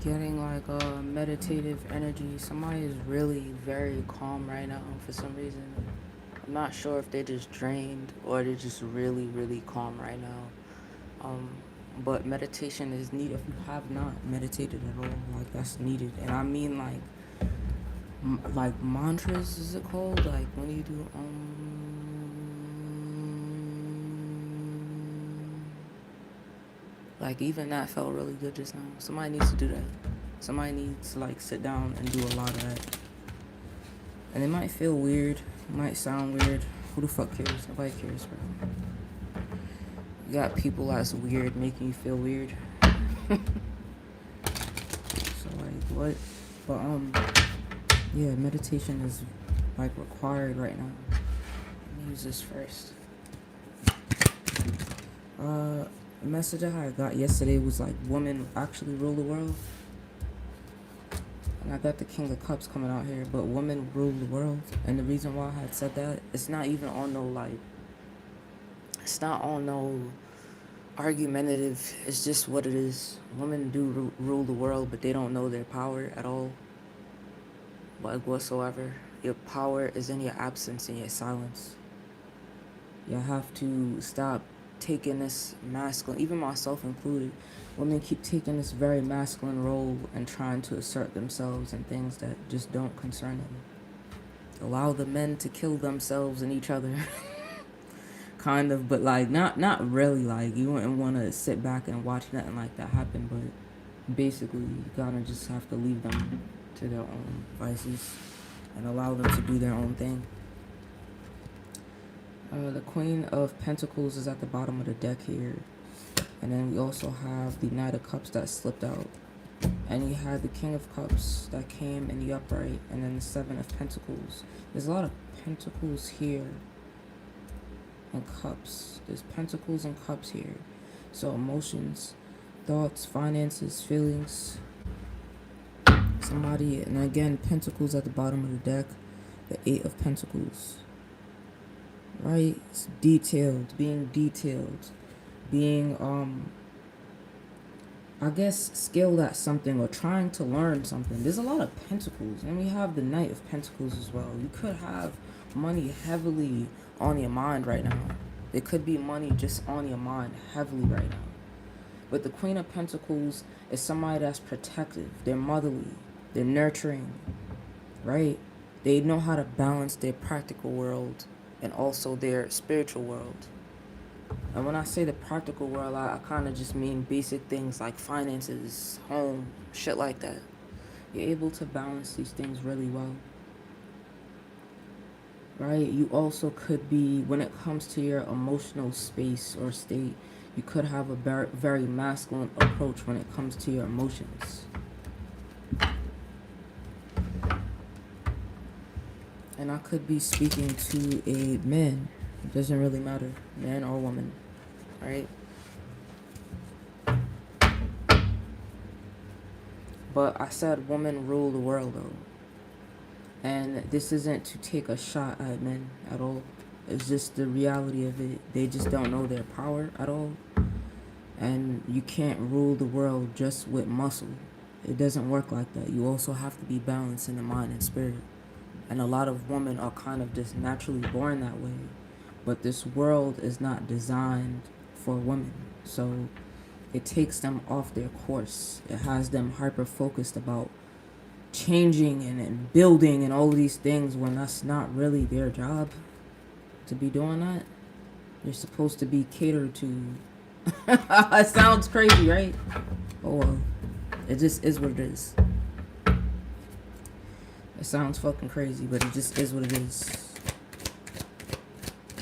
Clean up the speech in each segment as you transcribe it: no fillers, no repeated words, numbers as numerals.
getting like a meditative energy. Somebody is really very calm right now for some reason. I'm not sure if they're just drained or they're just really, really calm right now. But meditation is needed. If you have not meditated at all, like that's needed. And I mean like mantras, is it called? Like when you do like even that felt really good just now. Somebody needs to do that. Somebody needs to like sit down and do a lot of that. And it might feel weird, might sound weird. Who the fuck cares? Nobody cares, bro. You got people that's weird making you feel weird. So like what? But yeah, meditation is like required right now. Let me use this first. The message I got yesterday was like women actually rule the world. And I got the King of Cups coming out here, but women rule the world. And the reason why I had said that, it's not even on no like, it's not on no argumentative. It's just what it is. Women do rule the world, but they don't know their power at all. Like whatsoever. Your power is in your absence and your silence. You have to stop taking this masculine, even myself included. Women keep taking this very masculine role and trying to assert themselves in things that just don't concern them. Allow the men to kill themselves and each other. Kind of, but like not really. Like you wouldn't want to sit back and watch nothing like that happen, but basically you gotta just have to leave them to their own vices and allow them to do their own thing. The Queen of Pentacles is at the bottom of the deck here. And then we also have the Knight of Cups that slipped out. And you had the King of Cups that came in the upright. And then the Seven of Pentacles. There's a lot of Pentacles here. And Cups. There's Pentacles and Cups here. So emotions, thoughts, finances, feelings. Somebody, and again, Pentacles at the bottom of the deck. The Eight of Pentacles. Right? It's detailed. Being detailed. Being, I guess, skilled at something or trying to learn something. There's a lot of Pentacles. And we have the Knight of Pentacles as well. You could have money heavily on your mind right now. There could be money just on your mind heavily right now. But the Queen of Pentacles is somebody that's protective. They're motherly. They're nurturing. Right? They know how to balance their practical world and also their spiritual world. And when I say the practical world, I kind of just mean basic things like finances, home, shit like that. You're able to balance these things really well. Right? You also could be, when it comes to your emotional space or state, you could have a very masculine approach when it comes to your emotions. And I could be speaking to a man. It doesn't really matter, man or woman, right? But I said women rule the world, though. And this isn't to take a shot at men at all. It's just the reality of it. They just don't know their power at all. And you can't rule the world just with muscle. It doesn't work like that. You also have to be balanced in the mind and spirit. And a lot of women are kind of just naturally born that way. But this world is not designed for women. So it takes them off their course. It has them hyper-focused about changing and building and all of these things when that's not really their job to be doing that. You're supposed to be catered to. It sounds crazy, right? Oh well. It just is what it is. It sounds fucking crazy, but it just is what it is.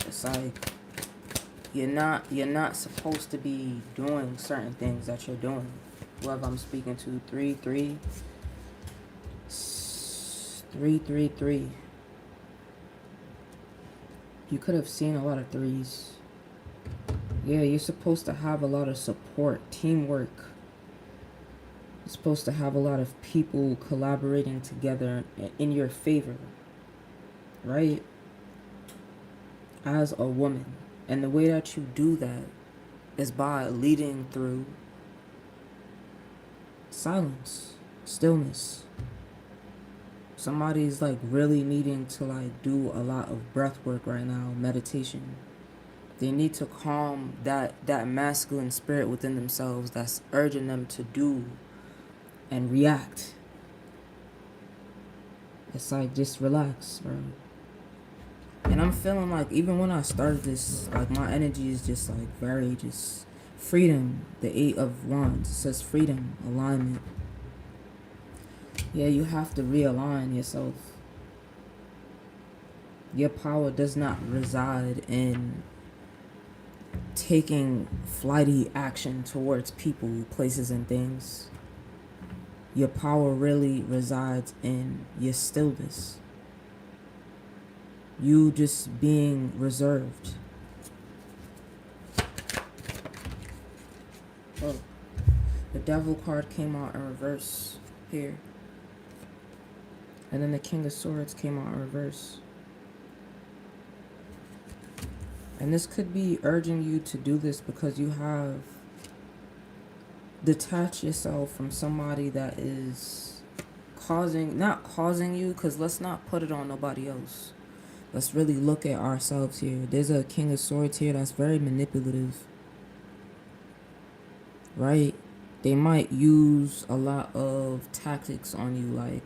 It's like you're not supposed to be doing certain things that you're doing. Whoever I'm speaking to, 3-3. You could have seen a lot of threes. Yeah, you're supposed to have a lot of support, teamwork. You're supposed to have a lot of people collaborating together in your favor, right? As a woman. And the way that you do that is by leading through silence, stillness. Somebody's like really needing to like do a lot of breath work right now, meditation. They need to calm that masculine spirit within themselves that's urging them to do and react. It's like, just relax, bro. And I'm feeling like even when I started this, like my energy is just like very just freedom. The 8 of Wands, it says freedom, alignment. Yeah, you have to realign yourself. Your power does not reside in taking flighty action towards people, places, and things. Your power really resides in your stillness. You just being reserved. Oh, the Devil card came out in reverse here. And then the King of Swords came out in reverse. And this could be urging you to do this because you have detached yourself from somebody that is not causing you, because let's not put it on nobody else. Let's really look at ourselves here. There's a King of Swords here that's very manipulative, right? They might use a lot of tactics on you, like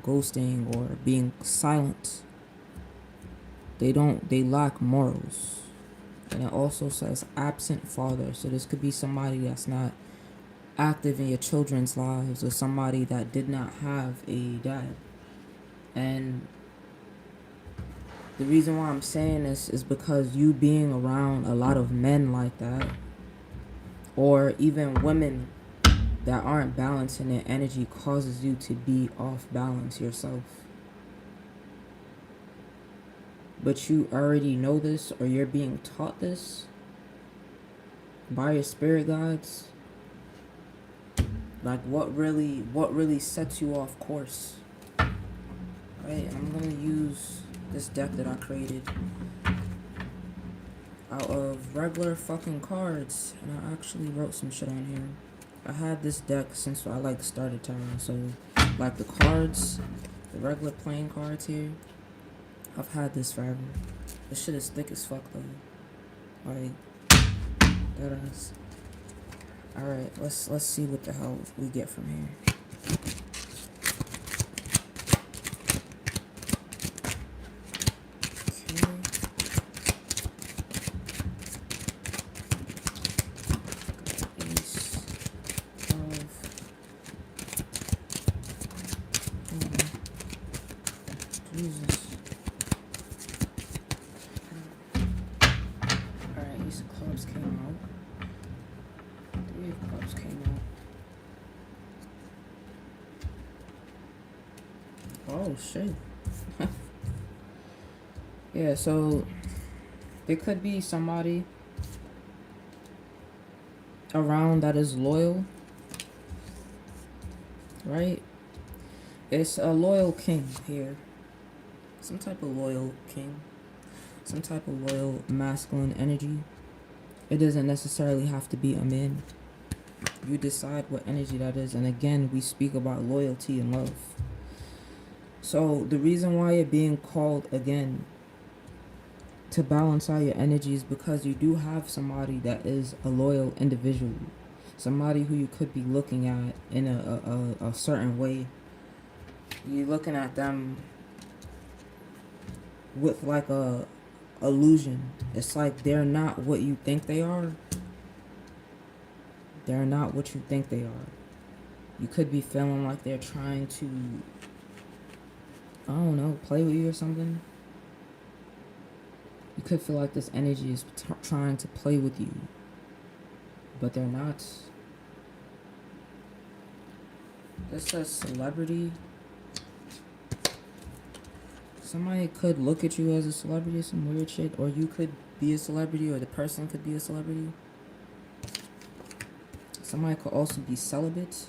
ghosting or being silent. They lack morals. And it also says absent father. So this could be somebody that's not active in your children's lives, or somebody that did not have a dad. And the reason why I'm saying this is because you being around a lot of men like that, or even women that aren't balancing their energy, causes you to be off balance yourself. But you already know this, or you're being taught this by your spirit guides. Like what really sets you off course. Right? I'm gonna use this deck that I created out of regular fucking cards, and I actually wrote some shit on here. I had this deck since I like started tarot, so like the cards, the regular playing cards here, I've had this forever. This shit is thick as fuck though. Like that is. Alright, let's see what the hell we get from here. Jesus. Alright, Ace of Clubs came out. 3 of Clubs came out. Oh shit. Yeah, so there could be somebody around that is loyal. Right? It's a loyal king here. Some type of loyal king. Some type of loyal masculine energy. It doesn't necessarily have to be a man. You decide what energy that is. And again, we speak about loyalty and love. So the reason why you're being called again to balance out your energy is because you do have somebody that is a loyal individual. Somebody who you could be looking at in a certain way. You're looking at them with like a illusion. It's like they're not what you think they are. They're not what you think they are. You could be feeling like they're trying to, I don't know, play with you or something. You could feel like this energy is trying to play with you, but they're not. This says celebrity. Somebody could look at you as a celebrity, some weird shit, or you could be a celebrity, or the person could be a celebrity. Somebody could also be celibate.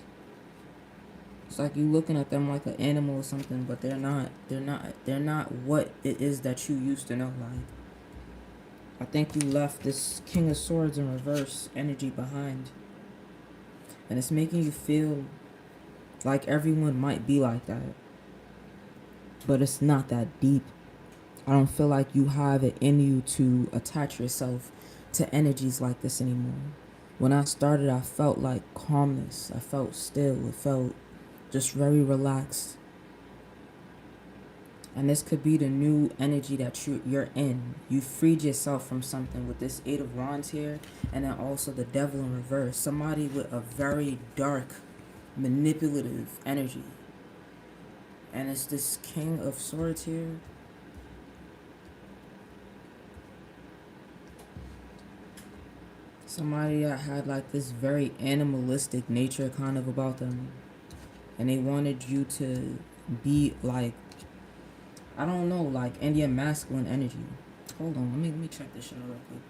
It's like you looking at them like an animal or something, but they're not. They're not what it is that you used to know. Like, I think you left this King of Swords in reverse energy behind, and it's making you feel Like everyone might be like that, but it's not that deep. I don't feel like you have it in you to attach yourself to energies like this anymore. When I started, I felt like calmness. I felt still. It felt just very relaxed. And this could be the new energy that you're in. You freed yourself from something with this Eight of Wands here, and then also the Devil in reverse. Somebody with a very dark, manipulative energy. And it's this King of Swords here. Somebody that had like this very animalistic nature kind of about them. And they wanted you to be like, I don't know, like Indian masculine energy. Hold on, let me check this shit out real quick.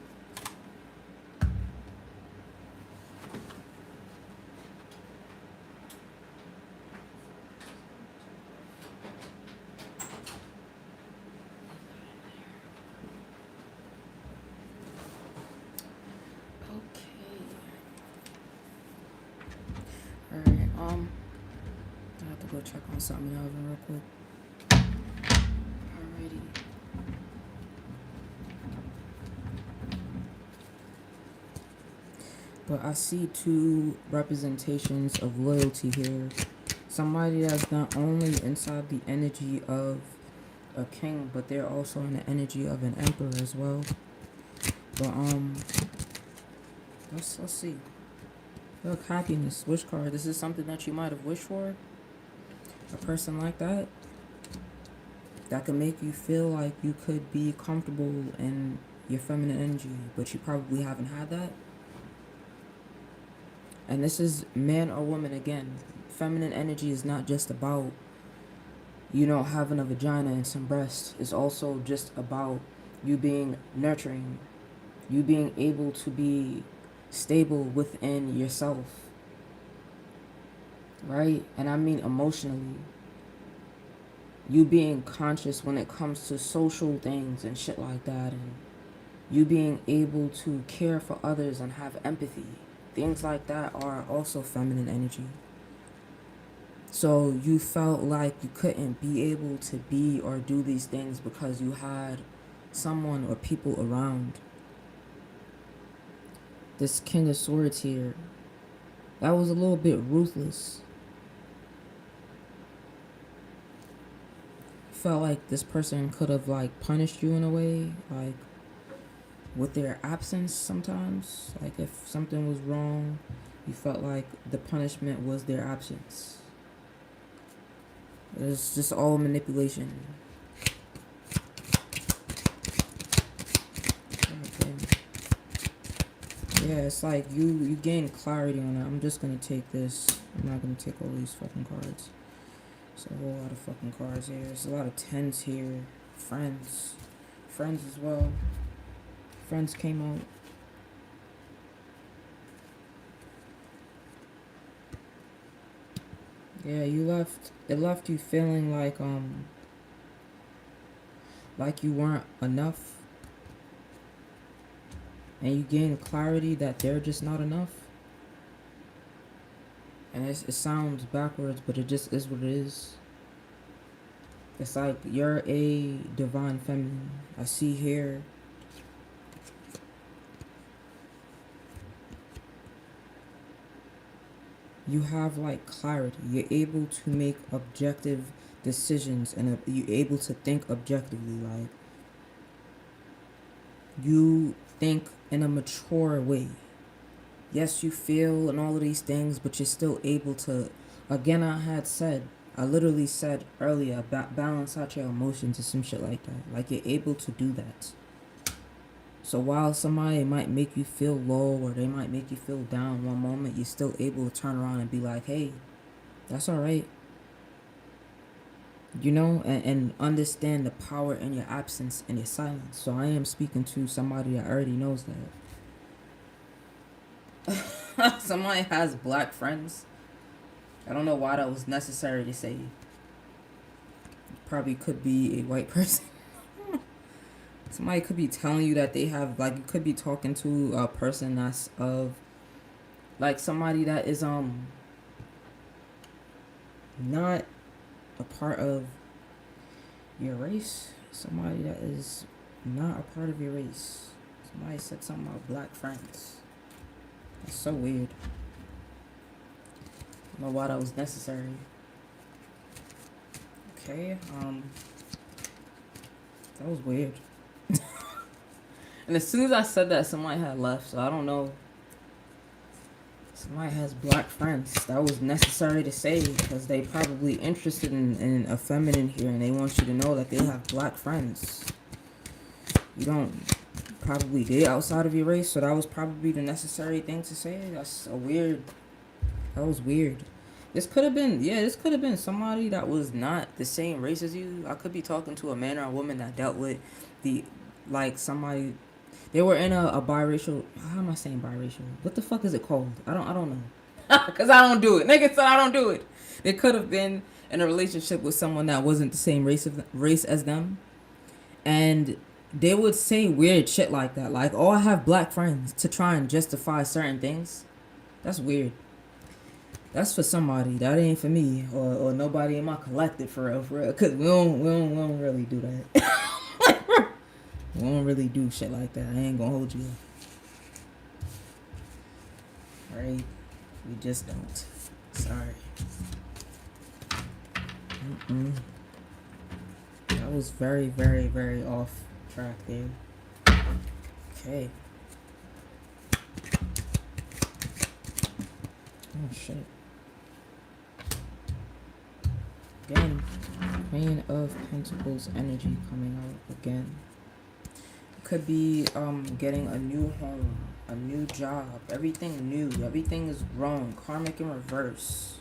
Okay. Alright, I have to go check on something else real quick. Alrighty. But I see two representations of loyalty here. Somebody that's not only inside the energy of a king, but they're also in the energy of an emperor as well. But let's see. Look, happiness, wish card. This is something that you might have wished for. A person like that can make you feel like you could be comfortable in your feminine energy, but you probably haven't had that. And this is man or woman again. Feminine energy is not just about, having a vagina and some breasts. It's also just about you being nurturing, you being able to be stable within yourself, right? And I mean emotionally. You being conscious when it comes to social things and shit like that, and you being able to care for others and have empathy. Things like that are also feminine energy. So you felt like you couldn't be able to be or do these things because you had someone or people around. This King of Swords here, that was a little bit ruthless. Felt like this person could have like punished you in a way, like with their absence sometimes. Like if something was wrong, you felt like the punishment was their absence. It's just all manipulation. Okay. Yeah, it's like you gain clarity on it. I'm just gonna take this. I'm not gonna take all these fucking cards. There's a whole lot of fucking cards here. There's a lot of tens here. Friends as well. Friends came out. Yeah, it left you feeling like you weren't enough. And you gain clarity that they're just not enough. And it sounds backwards, but it just is what it is. It's like you're a divine feminine. I see here. You have like clarity. You're able to make objective decisions, and you're able to think objectively. Like you think in a mature way. Yes, you feel and all of these things, but you're still able to. Again, I literally said earlier, balance out your emotions or some shit like that. Like you're able to do that. So while somebody might make you feel low or they might make you feel down one moment, you're still able to turn around and be like, hey, that's all right. And understand the power in your absence and your silence. So I am speaking to somebody that already knows that. Somebody has black friends. I don't know why that was necessary to say. Probably could be a white person. Somebody could be telling you that they have, like, you could be talking to a person that's of, like, somebody that is, not a part of your race. Somebody that is not a part of your race. Somebody said something about black friends. That's so weird. I don't know why that was necessary. Okay, that was weird. And as soon as I said that, somebody had left, so I don't know. Somebody has black friends. That was necessary to say because they probably interested in a feminine here and they want you to know that they have black friends. You don't probably date outside of your race, so that was probably the necessary thing to say. That's a weird. That was weird. This could have been somebody that was not the same race as you. I could be talking to a man or a woman that dealt with somebody. They were in a biracial. How am I saying biracial? What the fuck is it called? I don't know. Cause I don't do it. Nigga said I don't do it. They could have been in a relationship with someone that wasn't the same race as them, and they would say weird shit like that. Like, oh, I have black friends to try and justify certain things. That's weird. That's for somebody. That ain't for me or nobody in my collective for real. Cause we don't really do that. We don't really do shit like that. I ain't gonna hold you. Right? We just don't. Sorry. That was very, very, very off track there. Okay. Oh shit. Again, Queen of Pentacles energy coming out again. Could be getting a new home, a new job, everything new, everything is growing. Karmic in reverse.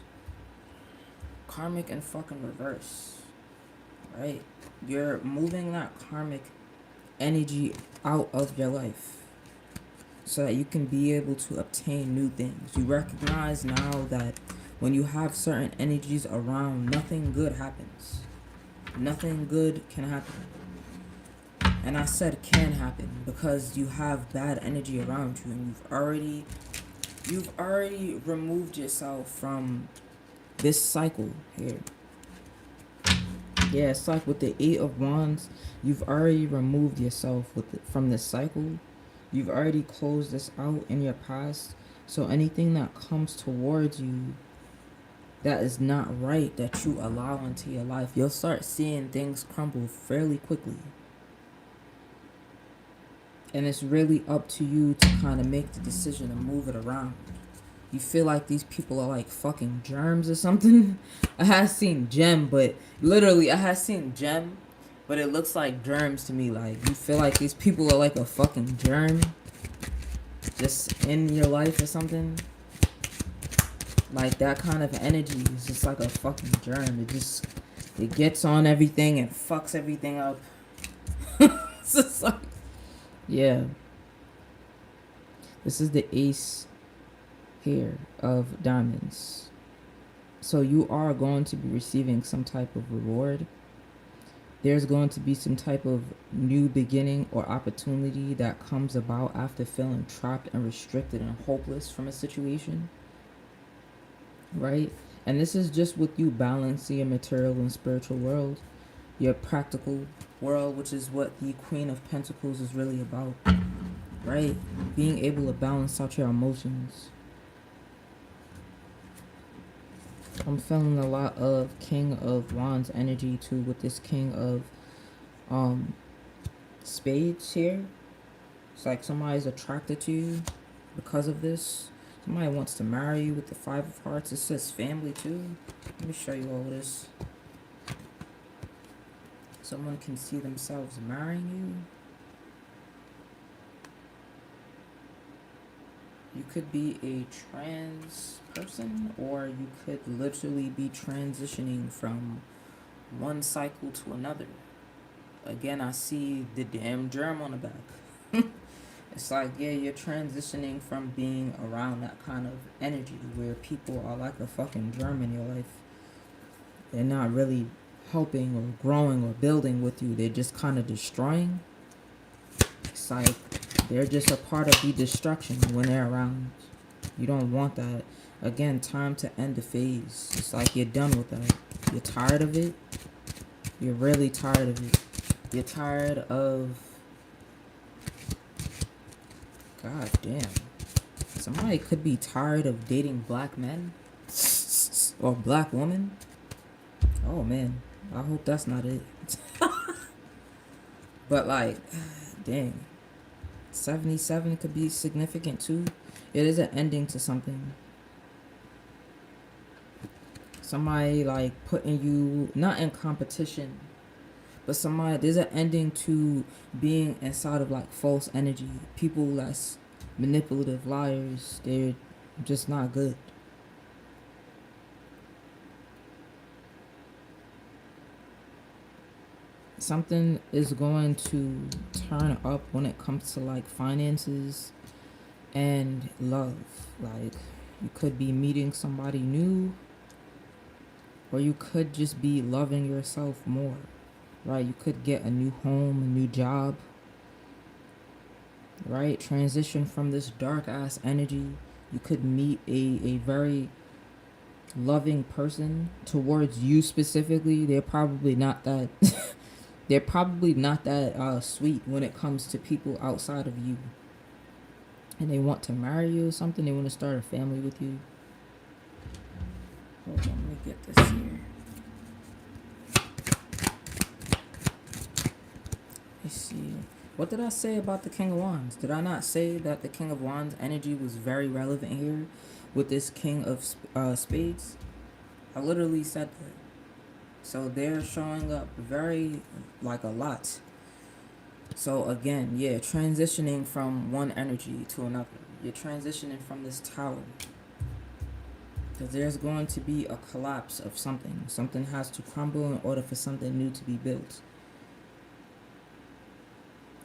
Karmic in fucking reverse. Right? You're moving that karmic energy out of your life so that you can be able to obtain new things. You recognize now that when you have certain energies around, nothing good happens. Nothing good can happen. And I said can happen because you have bad energy around you and you've already removed yourself from this cycle here. Yeah, it's like with the 8 of Wands, you've already removed yourself from this cycle. You've already closed this out in your past. So anything that comes towards you that is not right, that you allow into your life, you'll start seeing things crumble fairly quickly. And it's really up to you to kind of make the decision to move it around. You feel like these people are like fucking germs or something. I had seen gem, but literally I had seen gem, but it looks like germs to me. Like you feel like these people are like a fucking germ just in your life or something. Like that kind of energy is just like a fucking germ. It gets on everything and fucks everything up. It's just like, yeah. This is the ace here of diamonds. So you are going to be receiving some type of reward. There's going to be some type of new beginning or opportunity that comes about after feeling trapped and restricted and hopeless from a situation. Right? And this is just with you balancing your material and spiritual world, your practical world, which is what the Queen of Pentacles is really about. Right? Being able to balance out your emotions. I'm feeling a lot of King of Wands energy too with this King of Spades here. It's like somebody's attracted to you because of this. Somebody wants to marry you with the 5 of Hearts. It says family too. Let me show you all this. Someone can see themselves marrying you. You could be a trans person, or you could literally be transitioning from one cycle to another. Again, I see the damn germ on the back. It's like, yeah, you're transitioning from being around that kind of energy where people are like a fucking germ in your life. They're not really helping or growing or building with you. They're just kind of destroying. It's like they're just a part of the destruction when they're around. You don't want that. again, time to end the phase. It's like you're done with that. You're tired of it. You're really tired of it. You're tired of... God damn. Somebody could be tired of dating black men. Or black women. Oh man. I hope that's not it. But like, dang. 77 could be significant too. It is an ending to something. Somebody like putting you not in competition, but somebody, there's an ending to being inside of like false energy. People that's manipulative, liars, they're just not good. Something is going to turn up when it comes to like finances and love. Like, you could be meeting somebody new, or you could just be loving yourself more, right? You could get a new home, a new job, right? Transition from this dark ass energy. You could meet a very loving person towards you specifically. They're probably not that they're probably not that sweet when it comes to people outside of you, and they want to marry you or something. They want to start a family with you. Hold on, let me get this here. Let's see. What did I say about the King of Wands? Did I not say that the King of Wands energy was very relevant here with this King of Spades? I literally said that. So they're showing up very, like, a lot. So again, yeah, transitioning from one energy to another. You're transitioning from this tower. Because there's going to be a collapse of something. Something has to crumble in order for something new to be built.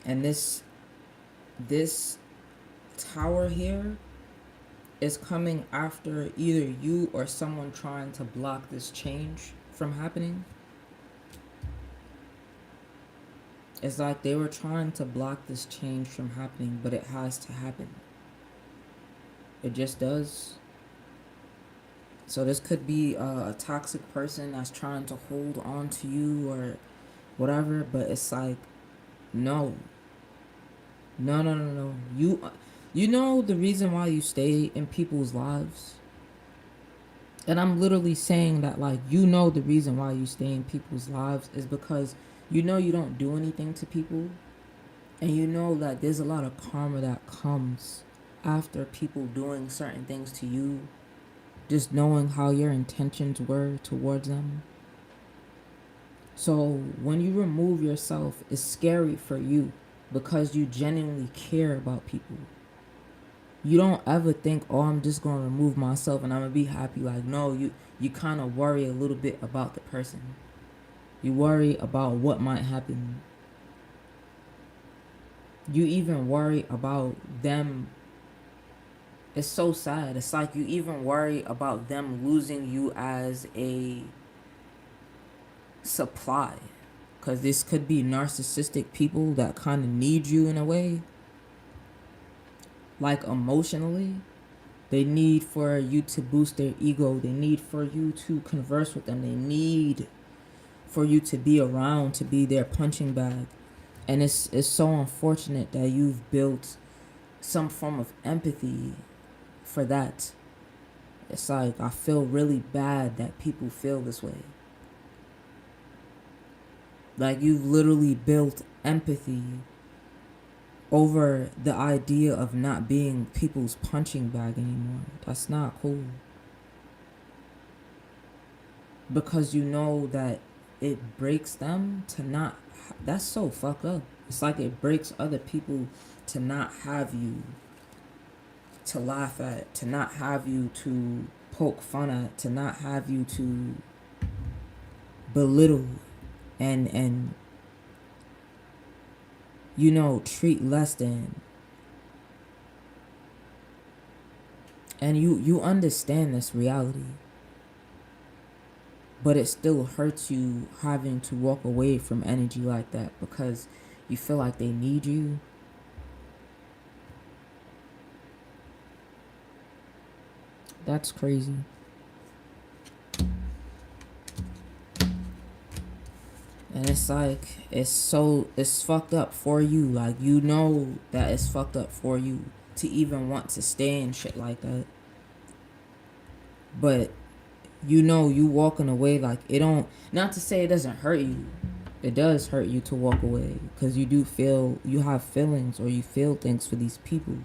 And this tower here is coming after either you or someone trying to block this change from happening. It's like they were trying to block this change from happening, but it has to happen. It just does. So this could be a toxic person that's trying to hold on to you or whatever, but it's like, no. No. You know the reason why you stay in people's lives? And I'm literally saying that, like, you know the reason why you stay in people's lives is because you know you don't do anything to people. And you know that there's a lot of karma that comes after people doing certain things to you. Just knowing how your intentions were towards them. So when you remove yourself, it's scary for you because you genuinely care about people. You don't ever think, oh, I'm just going to remove myself and I'm going to be happy. Like, no, you kind of worry a little bit about the person. You worry about what might happen. You even worry about them. It's so sad. It's like you even worry about them losing you as a supply. Because this could be narcissistic people that kind of need you in a way. Like emotionally. They need for you to boost their ego. They need for you to converse with them. They need for you to be around, to be their punching bag. And it's so unfortunate that you've built some form of empathy for that. It's like, I feel really bad that people feel this way. Like, you've literally built empathy over the idea of not being people's punching bag anymore. That's not cool. Because you know that it breaks them to not... That's so fucked up. It's like it breaks other people to not have you to laugh at, to not have you to poke fun at, to not have you to belittle and you know, treat less than. And you understand this reality. But it still hurts you having to walk away from energy like that because you feel like they need you. That's crazy. And it's like, it's fucked up for you. Like, you know that it's fucked up for you to even want to stay in shit like that. But you know you walking away, like, it don't, not to say it doesn't hurt you. It does hurt you to walk away, because you do feel, you have feelings, or you feel things for these people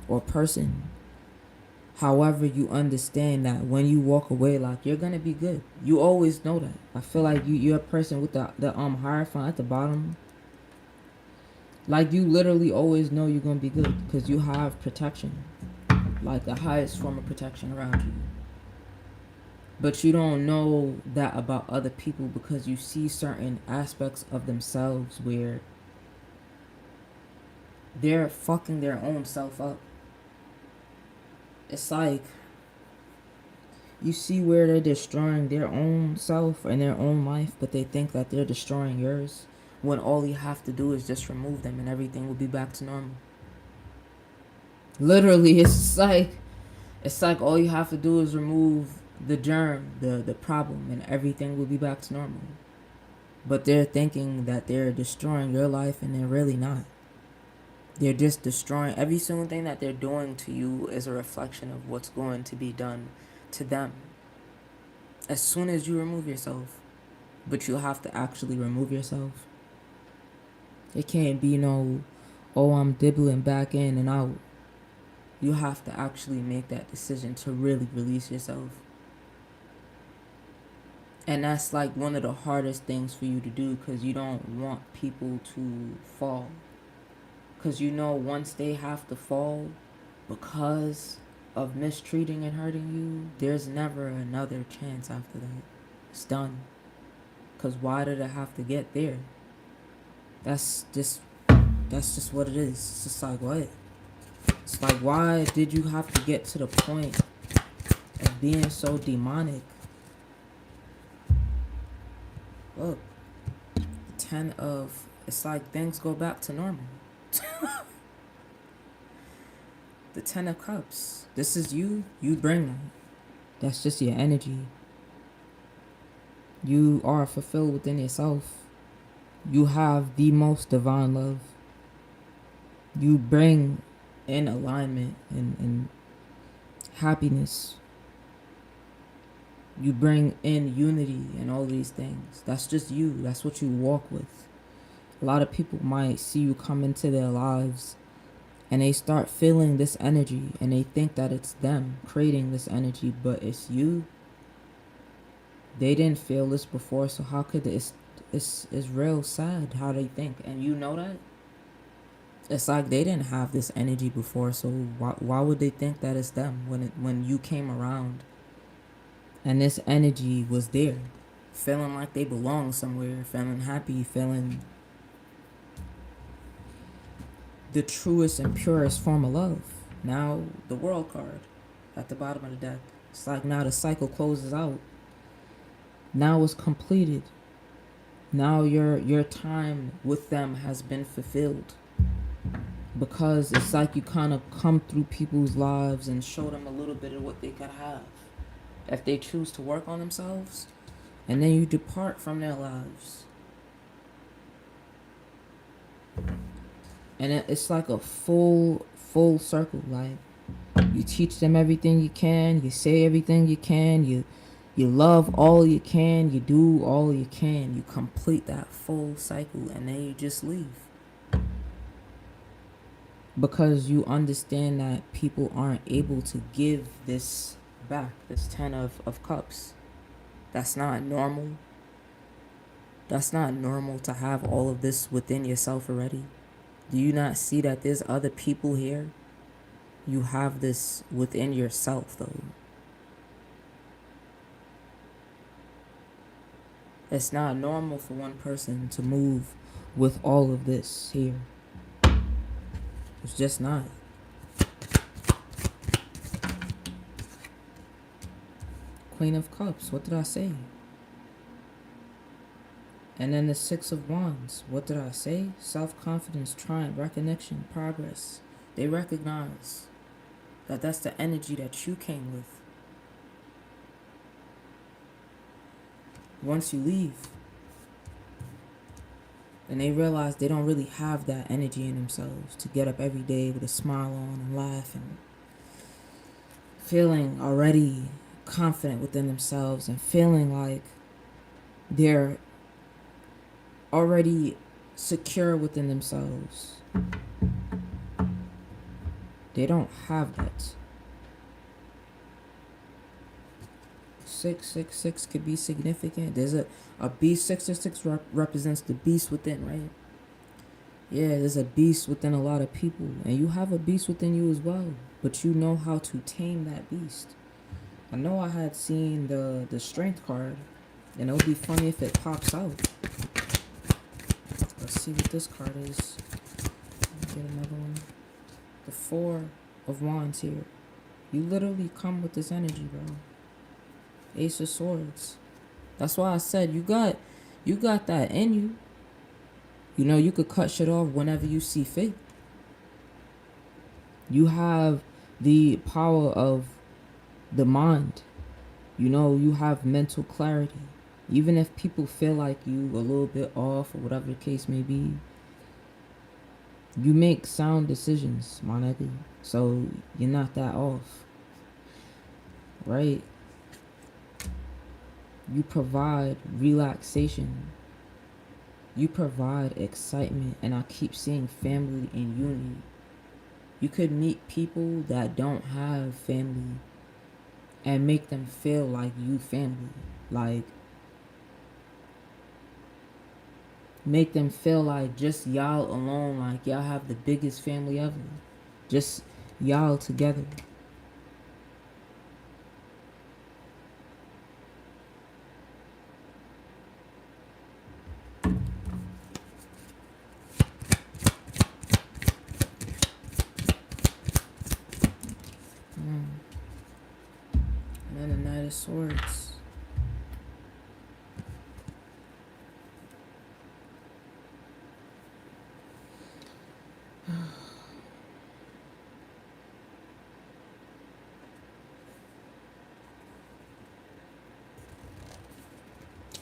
or person. However, you understand that when you walk away, like, you're gonna be good. You always know that. I feel like you're a person with the hierophant at the bottom. Like, you literally always know you're gonna be good because you have protection, like the highest form of protection around you. But you don't know that about other people because you see certain aspects of themselves where they're fucking their own self up. It's like you see where they're destroying their own self and their own life, but they think that they're destroying yours, when all you have to do is just remove them and everything will be back to normal. Literally, it's like all you have to do is remove the germ, the problem, and everything will be back to normal. But they're thinking that they're destroying your life, and they're really not. They're just destroying every single thing that they're doing to you is a reflection of what's going to be done to them as soon as you remove yourself. But you have to actually remove yourself. It can't be no, oh, I'm dibbling back in and out. You have to actually make that decision to really release yourself. And that's like one of the hardest things for you to do, because you don't want people to fall. Because you know once they have to fall because of mistreating and hurting you, there's never another chance after that. It's done. Because why did it have to get there? That's just what it is. It's just like, what? It's like, why did you have to get to the point of being so demonic? Look, the 10 of, it's like things go back to normal. The 10 of Cups. This is you. You bring that. That's just your energy. You are fulfilled within yourself. You have the most divine love. You bring in alignment and happiness. You bring in unity and all these things. That's just you. That's what you walk with. A lot of people might see you come into their lives and they start feeling this energy and they think that it's them creating this energy, but it's you. They didn't feel this before, so how could it's real sad how they think, and you know that. It's like they didn't have this energy before, so why would they think that it's them when you came around and this energy was there, feeling like they belong somewhere, feeling happy, feeling the truest and purest form of love. Now the world card at the bottom of the deck. It's like now the cycle closes out. Now it's completed. Now your time with them has been fulfilled. Because it's like you kind of come through people's lives and show them a little bit of what they could have if they choose to work on themselves, and then you depart from their lives. And it's like a full circle. Like, you teach them everything you can, you say everything you can, you love all you can, you do all you can, you complete that full cycle, and then you just leave. Because you understand that people aren't able to give this back, this 10 of Cups. That's not normal. That's not normal to have all of this within yourself already. Do you not see that there's other people here? You have this within yourself, though. It's not normal for one person to move with all of this here. It's just not. Queen of Cups, what did I say? And then the 6 of Wands, what did I say? Self-confidence, triumph, recognition, progress. They recognize that that's the energy that you came with. once you leave. And they realize they don't really have that energy in themselves to get up every day with a smile on and laugh and feeling already confident within themselves and feeling like they're already secure within themselves. They don't have that. 666 could be significant. There's a beast. 666 represents the beast within, right? Yeah, there's a beast within a lot of people, and you have a beast within you as well, but you know how to tame that beast. I know I had seen the strength card, and it would be funny if it pops out. Let's see what this card is. Let me get another one. The 4 of Wands here. You literally come with this energy, bro. Ace of Swords. That's why I said you got that in you. You know, you could cut shit off whenever you see fit. You have the power of the mind. You know, you have mental clarity. Even if people feel like you a little bit off or whatever the case may be, you make sound decisions, my nigga. So you're not that off. Right? You provide relaxation. You provide excitement, and I keep seeing family and unity. You could meet people that don't have family and make them feel like you family. Like, make them feel like just y'all alone, like y'all have the biggest family ever. Just y'all together. And then the Knight of Swords.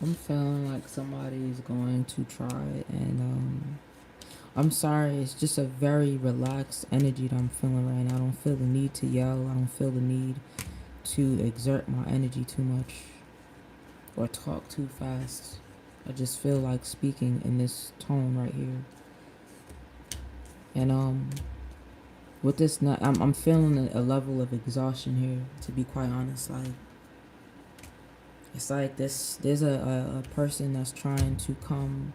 I'm feeling like somebody's going to try, and I'm sorry, it's just a very relaxed energy that I'm feeling right now. I don't feel the need to yell. I don't feel the need to exert my energy too much or talk too fast. I just feel like speaking in this tone right here. And with this nut, I'm feeling a level of exhaustion here, to be quite honest. Like, it's like there's a person that's trying to come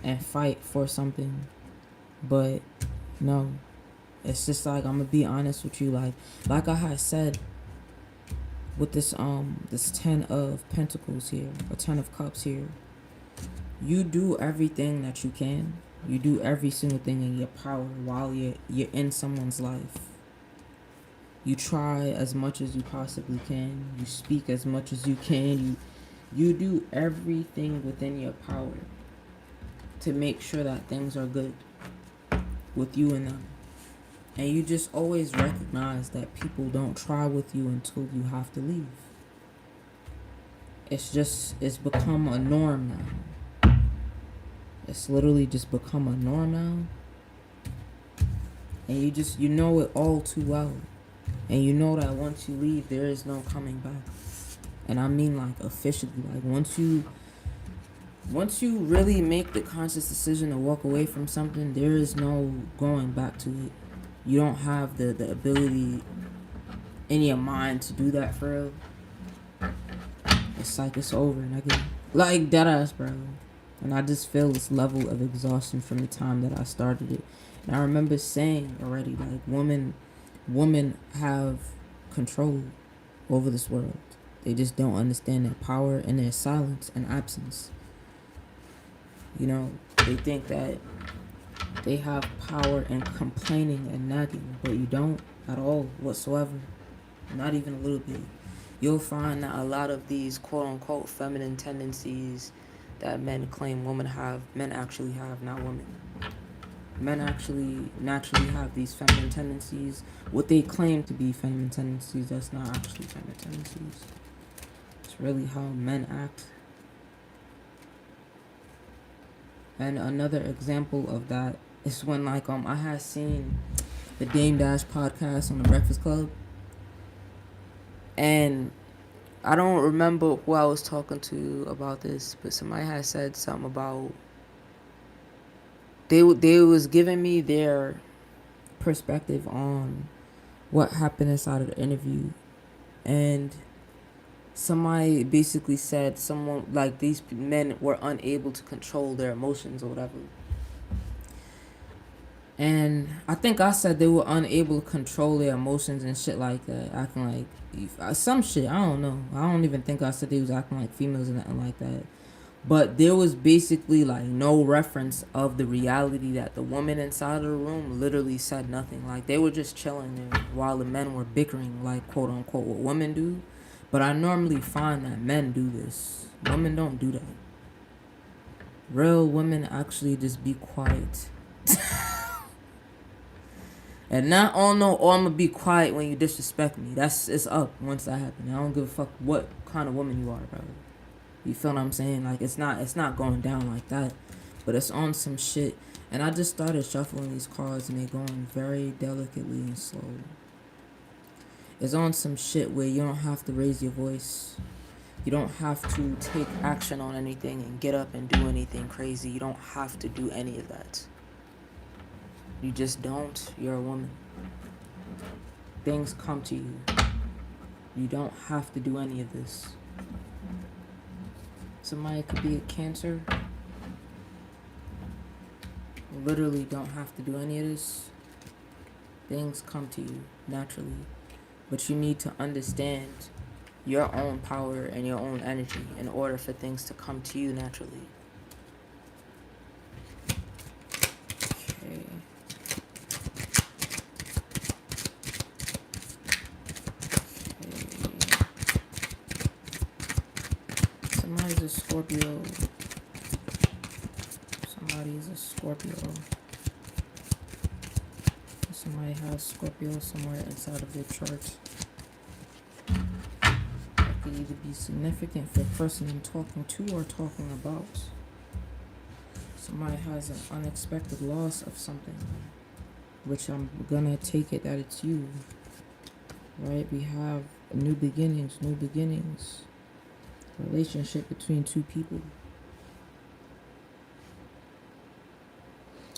and fight for something, but no, it's just like, I'm gonna be honest with you, like I had said with this 10 of Pentacles here, or 10 of Cups here. You do everything that you can. You do every single thing in your power while you're in someone's life. You try as much as you possibly can. You speak as much as you can. You do everything within your power to make sure that things are good with you and them. And you just always recognize that people don't try with you until you have to leave. It's become a norm now. It's literally just become a norm now. And you know it all too well. And you know that once you leave, there is no coming back. And I mean, like, officially, like, once you really make the conscious decision to walk away from something, there is no going back to it. You don't have the ability in your mind to do that for real. It's like it's over, and I get like deadass, bro. And I just feel this level of exhaustion from the time that I started it. And I remember saying already, like, women have control over this world. They just don't understand their power and their silence and absence. You know, they think that they have power in complaining and nagging, but you don't at all whatsoever. Not even a little bit. You'll find that a lot of these quote-unquote feminine tendencies that men claim women have, men actually have, not women. Men actually naturally have these feminine tendencies. What they claim to be feminine tendencies, that's not actually feminine tendencies. It's really how men act And another example of that is when like I had seen the Dame Dash podcast on the Breakfast Club, and I don't remember who I was talking to about this, but somebody had said something about they was giving me their perspective on what happened inside of the interview, and somebody basically said someone like these men were unable to control their emotions or whatever. And I think I said they were unable to control their emotions and shit like that, acting like some shit. I don't know. I don't even think I said they was acting like females or nothing like that. But there was basically like no reference of the reality that the woman inside of the room literally said nothing. Like they were just chilling there while the men were bickering, like quote unquote what women do. But I normally find that men do this. Women don't do that. Real women actually just be quiet. And not oh no, oh I'm gonna be quiet when you disrespect me. It's up once that happens. I don't give a fuck what kind of woman you are, bro. You feel what I'm saying? Like it's not going down like that. But it's on some shit. And I just started shuffling these cards and they're going very delicately and slow. It's on some shit where you don't have to raise your voice. You don't have to take action on anything and get up and do anything crazy. You don't have to do any of that. You just don't. You're a woman. Things come to you. You don't have to do any of this. Somebody could be a Cancer. Literally don't have to do any of this. Things come to you naturally. But you need to understand your own power and your own energy in order for things to come to you naturally. Okay. Somebody's a Scorpio. Somebody's a Scorpio. Somebody has Scorpio somewhere inside of their chart. That could either be significant for the person I'm talking to or talking about. Somebody has an unexpected loss of something, which I'm gonna take it that it's you. Right? We have new beginnings. Relationship between two people.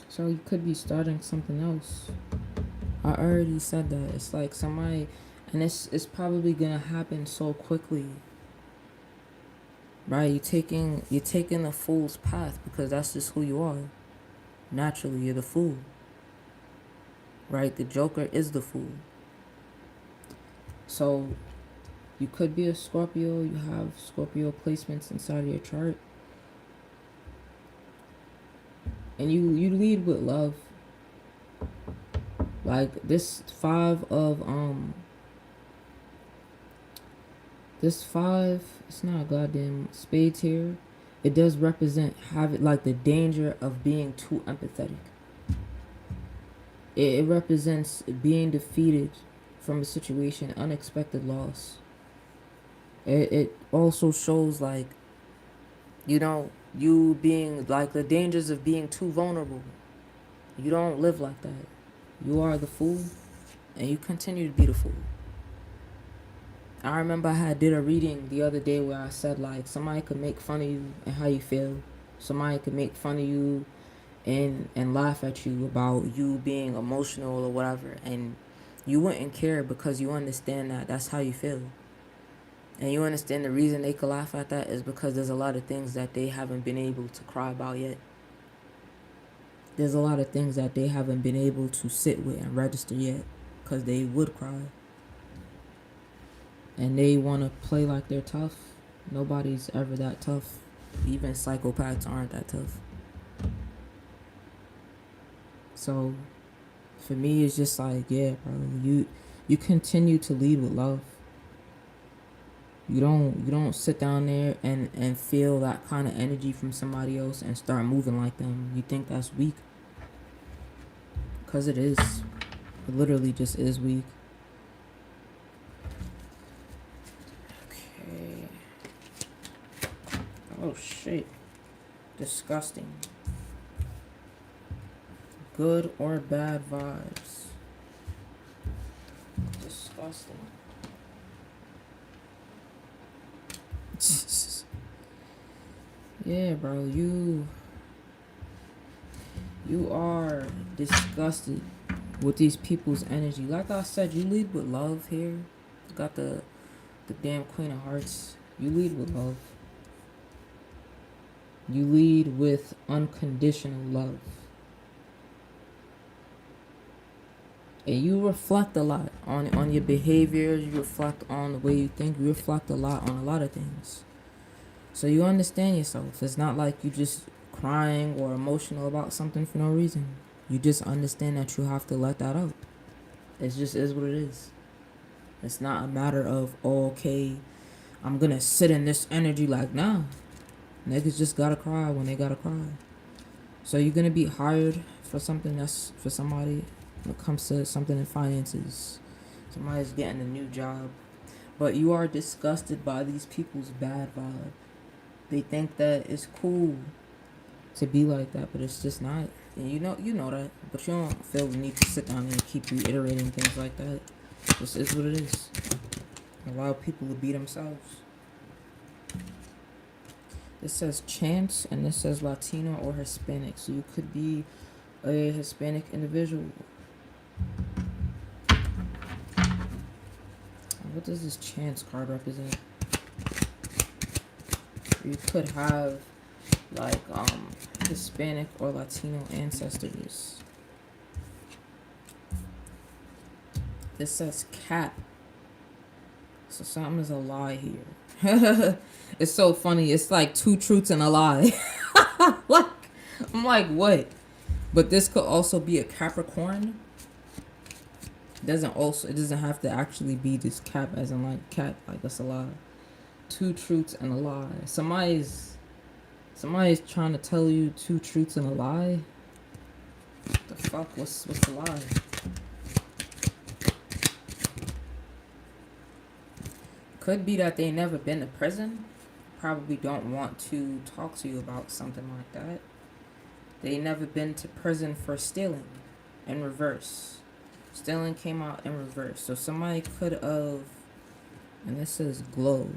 So you could be starting something else. I already said that. It's like somebody, and it's probably gonna happen so quickly. Right? You're taking the fool's path because that's just who you are. Naturally, you're the fool. Right? The Joker is the fool. So you could be a Scorpio. You have Scorpio placements inside of your chart. And you lead with love. Like this five, it's not a goddamn spades here. It does represent like the danger of being too empathetic. It represents being defeated from a situation, unexpected loss. It also shows like, you being like the dangers of being too vulnerable. You don't live like that. You are the fool, and you continue to be the fool. I remember I did a reading the other day where I said like somebody could make fun of you and how you feel. Somebody could make fun of you and laugh at you about you being emotional or whatever, and you wouldn't care because you understand that that's how you feel. And you understand the reason they could laugh at that is because there's a lot of things that they haven't been able to cry about yet. There's a lot of things that they haven't been able to sit with and register yet because they would cry. And they want to play like they're tough. Nobody's ever that tough. Even psychopaths aren't that tough. So for me, it's just like, yeah, bro, you continue to lead with love. You don't sit down there and feel that kind of energy from somebody else and start moving like them. You think that's weak. Because it is. It literally just is weak. Okay. Oh shit. Disgusting. Good or bad vibes. Disgusting. Yeah, bro, you are disgusted with these people's energy. Like I said, you lead with love here. You got the damn Queen of Hearts. You lead with love. You lead with unconditional love. And you reflect a lot on your behavior. You reflect on the way you think. You reflect a lot on a lot of things. So you understand yourself. It's not like you just crying or emotional about something for no reason. You just understand that you have to let that out. It just is what it is. It's not a matter of, oh, okay, I'm gonna sit in this energy. Like, nah. Niggas just gotta cry when they gotta cry. So you're gonna be hired for something that's for somebody when it comes to something in finances. Somebody's getting a new job. But you are disgusted by these people's bad vibe. They think that it's cool to be like that, but it's just not. And you know that. But you don't feel the need to sit down and keep reiterating things like that. This is what it is. Allow people to be themselves. This says chance and this says Latino or Hispanic. So you could be a Hispanic individual. What does this chance card represent? You could have like Hispanic or Latino ancestors. This says cat. So something is a lie here. It's so funny. It's like two truths and a lie. Like, I'm like, what? But this could also be a Capricorn. It doesn't have to actually be this cap as in like cat. Like, that's a lie. Two truths and a lie. Somebody's trying to tell you two truths and a lie. What the fuck? What's the lie? Could be that they never been to prison. Probably don't want to talk to you about something like that. They never been to prison for stealing in reverse. Stealing came out in reverse. So somebody could have, and this says glow.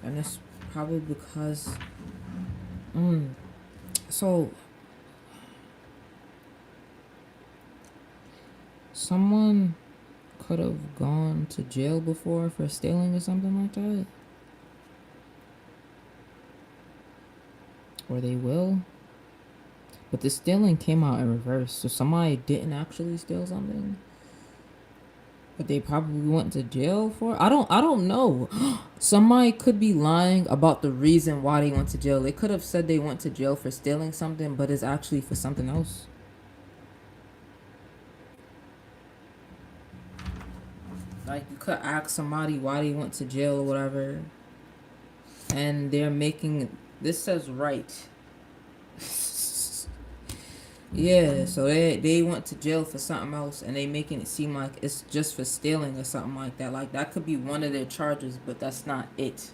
And it's probably because, so someone could have gone to jail before for stealing or something like that. Or they will. But the stealing came out in reverse. So somebody didn't actually steal something. But they probably went to jail for it. I don't know. Somebody could be lying about the reason why they went to jail. They could have said they went to jail for stealing something, but it's actually for something else. Like, you could ask somebody why they went to jail or whatever. And they're making, this says right. Yeah, so they went to jail for something else and they making it seem like it's just for stealing or something like that. Like, that could be one of their charges, but that's not it.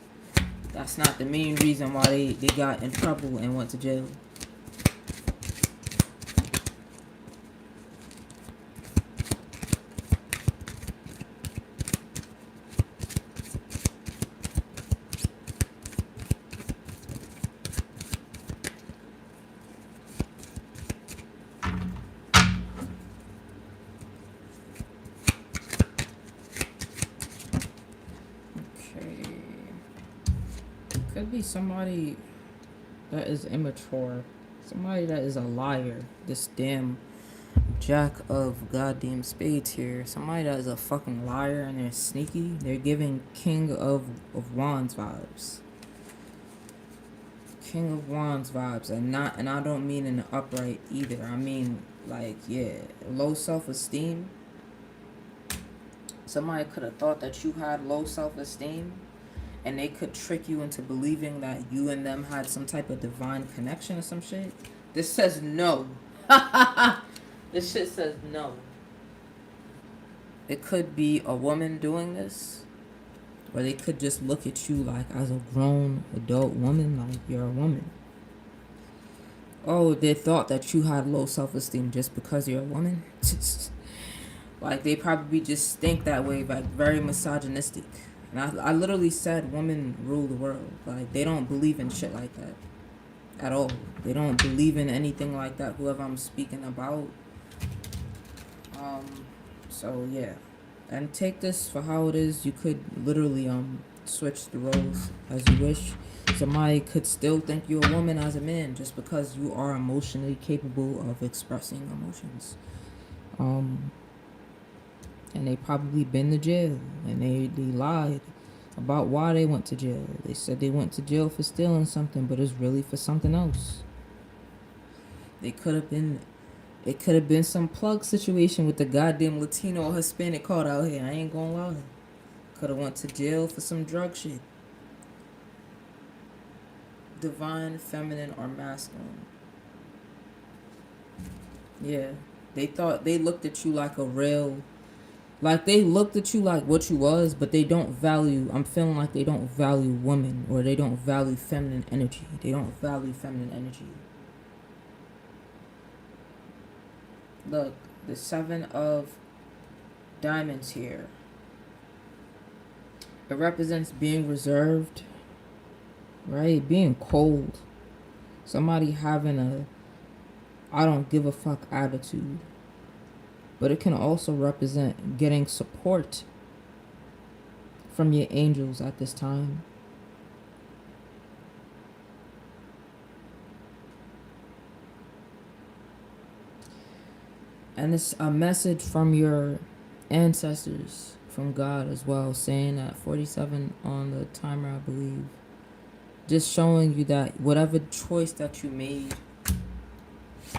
That's not the main reason why they got in trouble and went to jail. Could be somebody that is immature. Somebody that is a liar. This damn jack of goddamn spades here. Somebody that is a fucking liar and they're sneaky. They're giving King of Wands vibes. King of Wands vibes. And I don't mean in the upright either. I mean, like, yeah, low self-esteem. Somebody could have thought that you had low self-esteem. And they could trick you into believing that you and them had some type of divine connection or some shit. This says no. This shit says no. It could be a woman doing this. Or they could just look at you like as a grown adult woman, like you're a woman. Oh, they thought that you had low self-esteem just because you're a woman. Like they probably just think that way, like very misogynistic. And I literally said women rule the world. Like they don't believe in shit like that at all. They don't believe in anything like that, whoever I'm speaking about. Um so yeah. And take this for how it is. You could literally switch the roles as you wish. Somebody could still think you're a woman as a man just because you are emotionally capable of expressing emotions. Um and they probably been to jail, and they lied about why they went to jail. They said they went to jail for stealing something, but it's really for something else. They could have been It could have been some plug situation with the goddamn Latino or Hispanic caught out here. I ain't gonna lie. Could have went to jail for some drug shit. Divine, feminine, or masculine. Yeah. They looked at you like a real, like they looked at you like what you was, but they don't value, I'm feeling like they don't value women, or they don't value feminine energy. They don't value feminine energy. Look, the 7 of Diamonds here. It represents being reserved, right? Being cold. Somebody having a I don't give a fuck attitude. But it can also represent getting support from your angels at this time. And it's a message from your ancestors, from God as well, saying that 47 on the timer, I believe. Just showing you that whatever choice that you made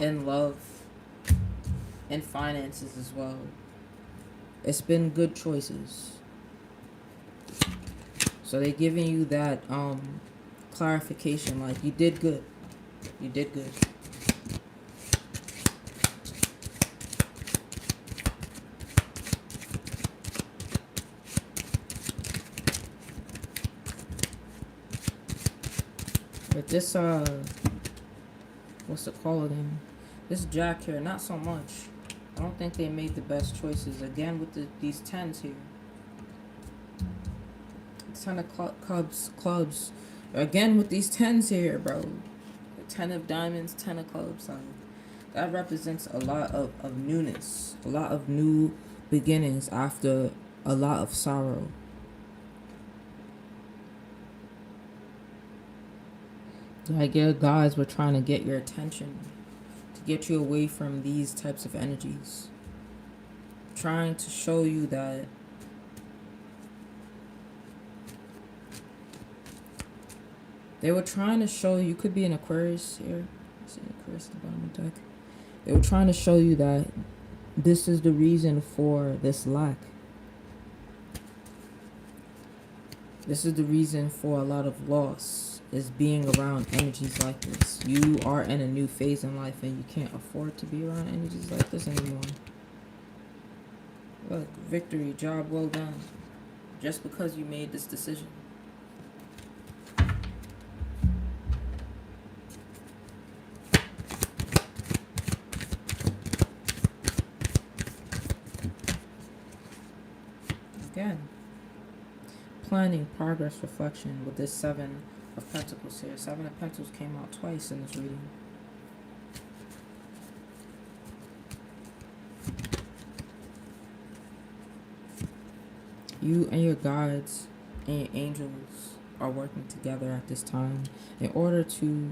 in love, in finances as well, it's been good choices. So they're giving you that clarification, like you did good. You did good. But this what's it called again? This Jack here, not so much. I don't think they made the best choices. Again with these 10s here. 10 of clubs. Again with these 10s here, bro. 10 of diamonds, 10 of clubs. Like, that represents a lot of newness. A lot of new beginnings after a lot of sorrow. Like your guys were trying to get your attention, to get you away from these types of energies. Trying to show you that they were trying to show you could be an Aquarius here. See Aquarius at the bottom of the deck. They were trying to show you that this is the reason for this lack. This is the reason for a lot of loss, is being around energies like this. You are in a new phase in life and you can't afford to be around energies like this anymore. Look, victory, job well done. Just because you made this decision. Again, planning, progress, reflection with this 7 of Pentacles here. 7 of Pentacles came out twice in this reading. You and your guides and your angels are working together at this time in order to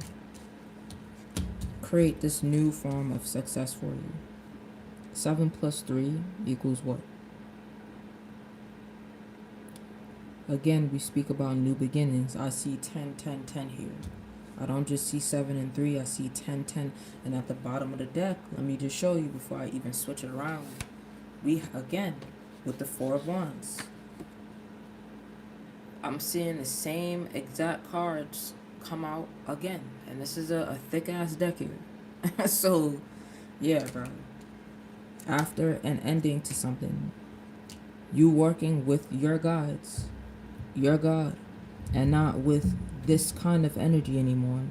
create this new form of success for you. 7 plus 3 equals what? Again, we speak about new beginnings. I see 10, 10, 10 here. I don't just see 7 and 3. I see 10, 10. And at the bottom of the deck, let me just show you before I even switch it around. We, again, with the 4 of Wands. I'm seeing the same exact cards come out again. And this is a thick-ass deck here. So, yeah, bro. After an ending to something, you working with your guides your God and not with this kind of energy anymore.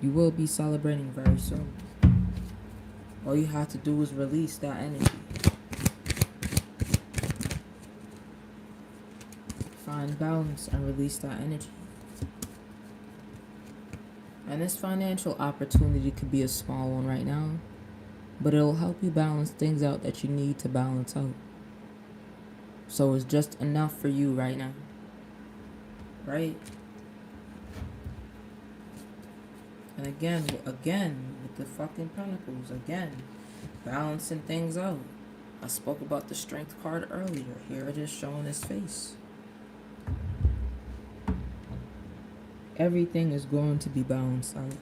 You will be celebrating very soon. All you have to do is release that energy. Find balance and release that energy. And this financial opportunity could be a small one right now, but it'll help you balance things out that you need to balance out. So it's just enough for you right now. Right? And again, with the fucking pentacles, again, balancing things out. I spoke about the strength card earlier. Here it is showing its face. Everything is going to be balanced out.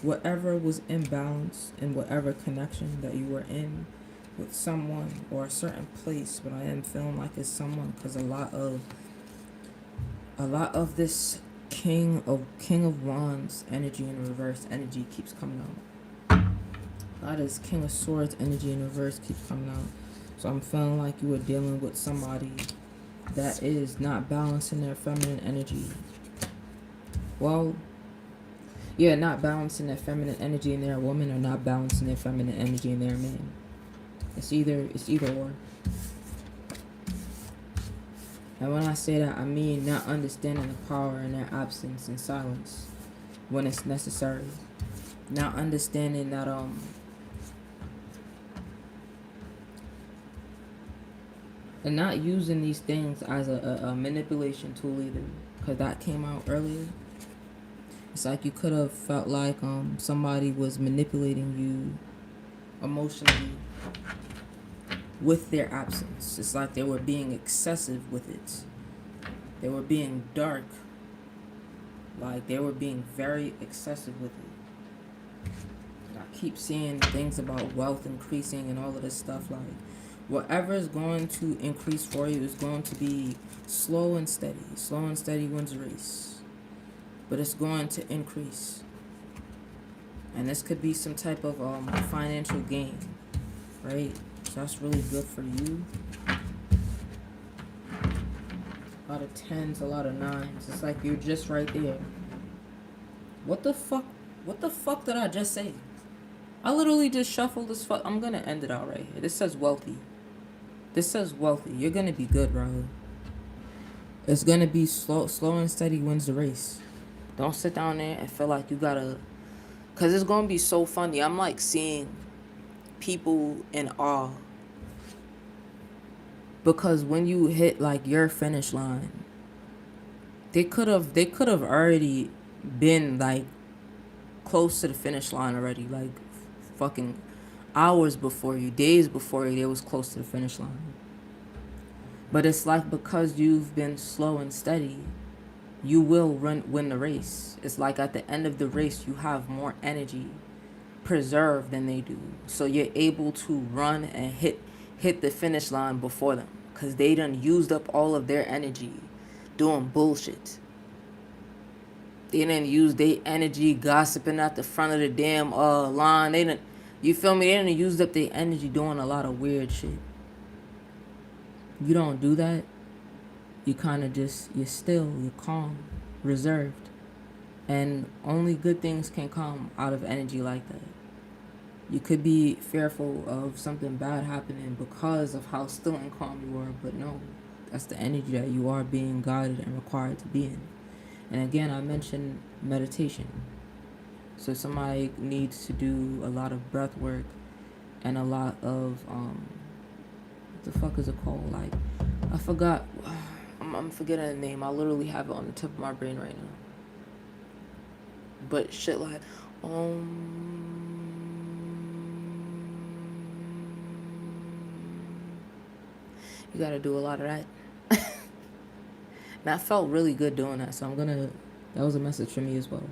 Whatever was imbalanced in whatever connection that you were in with someone or a certain place, but I am feeling like it's someone, because a lot of this King of Wands energy in reverse energy keeps coming out. A lot of this King of Swords energy in reverse keeps coming out. So I'm feeling like you were dealing with somebody that is not balancing their feminine energy. Well, yeah, not balancing their feminine energy in their woman, or not balancing their feminine energy in their man. It's either or. And when I say that, I mean not understanding the power in their absence and silence when it's necessary. Not understanding that and not using these things as a manipulation tool either, because that came out earlier. It's like you could have felt like somebody was manipulating you emotionally with their absence. It's like they were being excessive with it. They were being dark. Like they were being very excessive with it. And I keep seeing things about wealth increasing and all of this stuff. Like whatever is going to increase for you is going to be slow and steady. Slow and steady wins the race. But it's going to increase. And this could be some type of financial gain, right? So that's really good for you. A lot of 10s, a lot of 9s. It's like you're just right there. What the fuck? What the fuck did I just say? I literally just shuffled this fuck. I'm gonna end it out right here. This says wealthy. This says wealthy. You're gonna be good, Rahul. It's gonna be slow and steady wins the race. Don't sit down there and feel like you gotta, cause it's gonna be so funny. I'm like seeing people in awe, because when you hit like your finish line, they could have already been like close to the finish line already, like fucking hours before you, days before you, they was close to the finish line. But it's like because you've been slow and steady, you will win the race. It's like at the end of the race, you have more energy preserved than they do. So you're able to run and hit the finish line before them, because they done used up all of their energy doing bullshit. They didn't use their energy gossiping at the front of the damn line. They didn't, you feel me? They didn't use up their energy doing a lot of weird shit. You don't do that. You kind of just, you're still, you're calm, reserved. And only good things can come out of energy like that. You could be fearful of something bad happening because of how still and calm you are, but no, that's the energy that you are being guided and required to be in. And again, I mentioned meditation. So somebody needs to do a lot of breath work and a lot of, what the fuck is it called? Like, I forgot. I'm forgetting the name. I literally have it on the tip of my brain right now. But shit like, you gotta do a lot of that. And I felt really good doing that, so that was a message for me as well.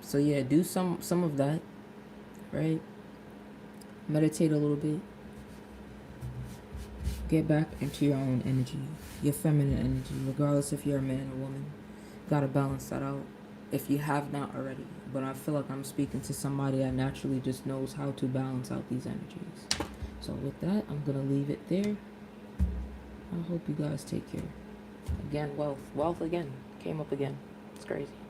So yeah, do some of that, right? Meditate a little bit. Get back into your own energy, your feminine energy, regardless if you're a man or woman. Gotta balance that out if you have not already. But I feel like I'm speaking to somebody that naturally just knows how to balance out these energies. So with that, I'm gonna leave it there. I hope you guys take care. Again, wealth again came up again. It's crazy.